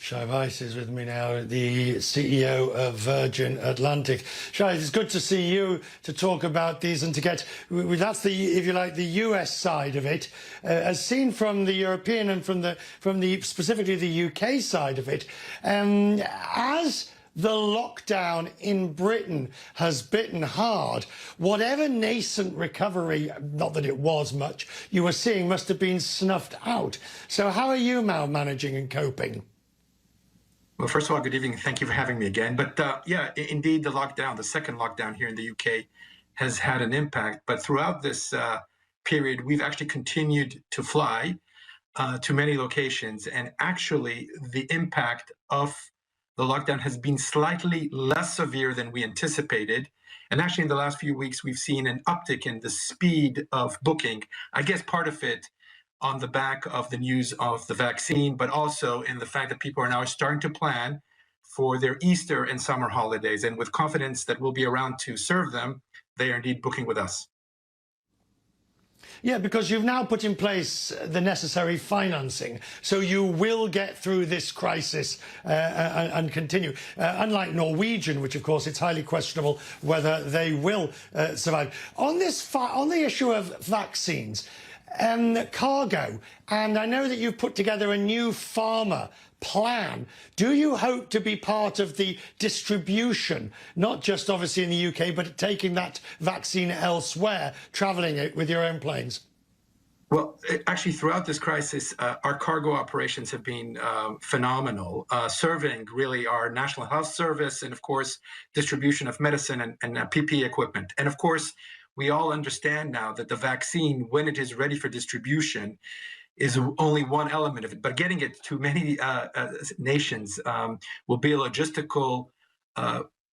Shai Weiss is with me now, the CEO of Virgin Atlantic. Shai, it's good to see you to talk about these and to get, that's the, if you like, the US side of it. As seen from the European and from the specifically the UK side of it, as the lockdown in Britain has bitten hard, whatever nascent recovery, not that it was much, you were seeing must have been snuffed out. So how are you now managing and coping? Well, first of all, good evening. Thank you for having me again. But yeah, indeed, the lockdown, the second lockdown here in the UK has had an impact. But throughout this period, we've actually continued to fly to many locations. And actually, the impact of the lockdown has been slightly less severe than we anticipated. And actually, in the last few weeks, we've seen an uptick in the speed of booking. I guess part of it on the back of the news of the vaccine, but also in the fact that people are now starting to plan for their Easter and summer holidays. And with confidence that we'll be around to serve them, they are indeed booking with us. Yeah, because you've now put in place the necessary financing, so you will get through this crisis and continue. Unlike Norwegian, which of course it's highly questionable whether they will survive. On the issue of vaccines, cargo, and I know that you've put together a new pharma plan. Do you hope to be part of the distribution, not just obviously in the UK, but taking that vaccine elsewhere, travelling it with your own planes? Well, actually, throughout this crisis, our cargo operations have been phenomenal, serving really our National Health Service and, of course, distribution of medicine and PPE equipment. And, of course, we all understand now that the vaccine, when it is ready for distribution, is only one element of it. But getting it to many nations will be a logistical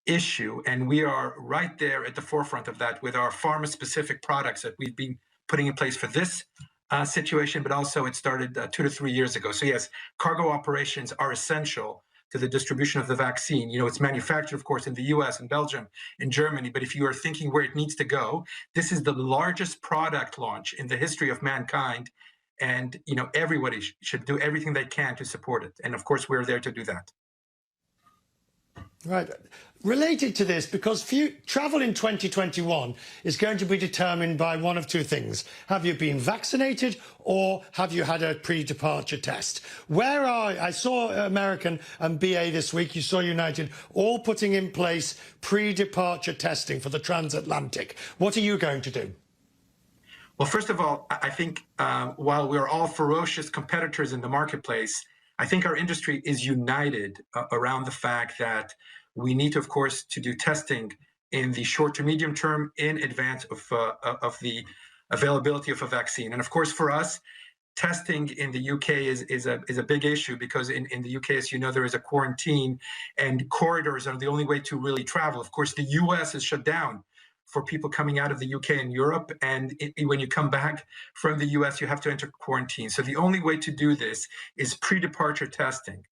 issue. And we are right there at the forefront of that with our pharma-specific products that we've been putting in place for this situation, but also it started 2 to 3 years ago. So yes, cargo operations are essential to the distribution of the vaccine. You know, it's manufactured, of course, in the US and Belgium and Germany, but if you are thinking where it needs to go, this is the largest product launch in the history of mankind. And, you know, everybody should do everything they can to support it. And of course, we're there to do that. Right. Related to this, because travel in 2021 is going to be determined by one of two things. Have you been vaccinated or have you had a pre-departure test? I saw American and BA this week, you saw United, all putting in place pre-departure testing for the transatlantic. What are you going to do? Well, first of all, I think while we're all ferocious competitors in the marketplace, I think our industry is united around the fact that we need to, of course, to do testing in the short to medium term in advance of the availability of a vaccine. And of course, for us, testing in the UK is a big issue because in the UK, as you know, there is a quarantine and corridors are the only way to really travel. Of course, the US is shut down for people coming out of the UK and Europe. And when you come back from the US, you have to enter quarantine. So the only way to do this is pre-departure testing,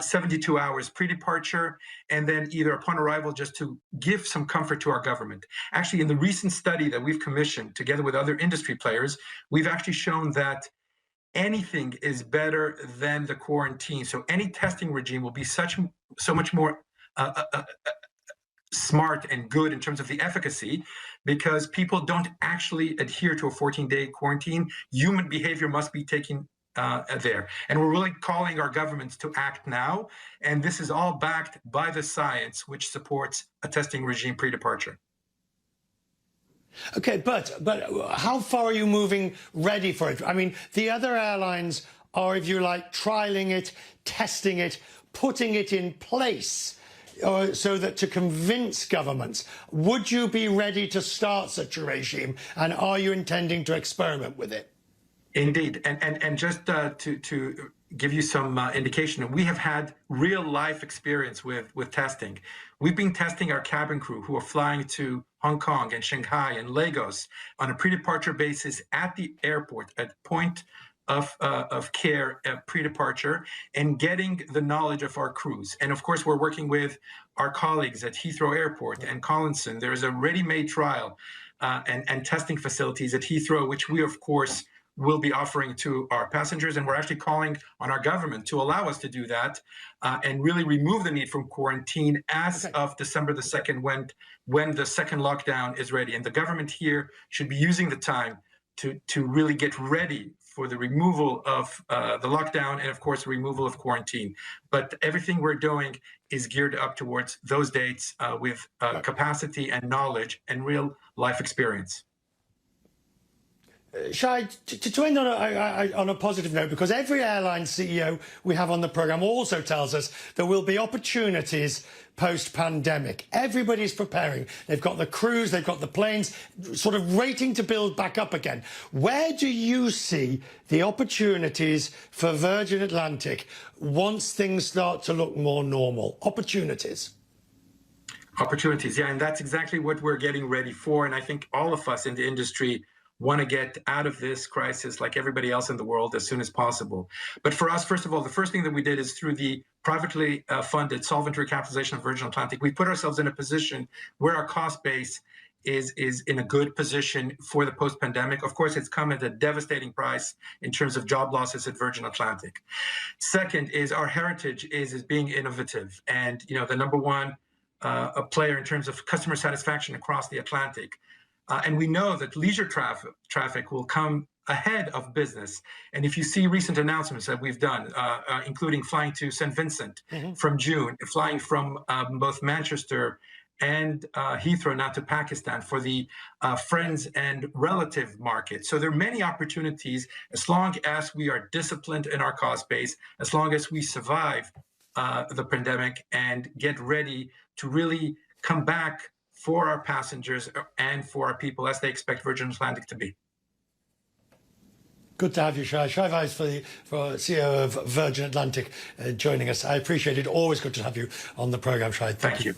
72 hours pre-departure, and then either upon arrival just to give some comfort to our government. Actually, in the recent study that we've commissioned together with other industry players, we've actually shown that anything is better than the quarantine. So any testing regime will be so much more smart and good in terms of the efficacy because people don't actually adhere to a 14-day quarantine. Human behavior must be taken there. And we're really calling our governments to act now. And this is all backed by the science, which supports a testing regime pre-departure. Okay, but how far are you moving ready for it? I mean, the other airlines are, if you like, trialing it, testing it, putting it in place. So that to convince governments, would you be ready to start such a regime? And are you intending to experiment with it? Indeed. And just to give you some indication, we have had real life experience with testing. We've been testing our cabin crew who are flying to Hong Kong and Shanghai and Lagos on a pre-departure basis at the airport at point of care pre-departure and getting the knowledge of our crews. And of course, we're working with our colleagues at Heathrow Airport and Collinson. There's a ready-made trial and testing facilities at Heathrow, which we, of course, will be offering to our passengers, and we're actually calling on our government to allow us to do that and really remove the need from quarantine as of December the 2nd, when the second lockdown is ready. And the government here should be using the time to really get ready for the removal of the lockdown and, of course, the removal of quarantine. But everything we're doing is geared up towards those dates with capacity and knowledge and real life experience. Shai, to end on a positive note, because every airline CEO we have on the programme also tells us there will be opportunities post-pandemic. Everybody's preparing. They've got the crews, they've got the planes, sort of waiting to build back up again. Where do you see the opportunities for Virgin Atlantic once things start to look more normal? Opportunities. Opportunities, yeah, and that's exactly what we're getting ready for. And I think all of us in the industry want to get out of this crisis like everybody else in the world as soon as possible. But for us, first of all, the first thing that we did is through the privately funded solvent recapitalization of Virgin Atlantic, we put ourselves in a position where our cost base is in a good position for the post-pandemic. Of course, it's come at a devastating price in terms of job losses at Virgin Atlantic. Second is our heritage is being innovative, and the number one a player in terms of customer satisfaction across the Atlantic. And we know that leisure traffic will come ahead of business. And if you see recent announcements that we've done, including flying to St. Vincent from June, flying from both Manchester and Heathrow now to Pakistan for the friends and relative market. So there are many opportunities as long as we are disciplined in our cost base, as long as we survive the pandemic and get ready to really come back for our passengers and for our people as they expect Virgin Atlantic to be. Good to have you, Shai. Shai Weiss, for CEO of Virgin Atlantic, joining us. I appreciate it. Always good to have you on the programme, Shai. Thank you.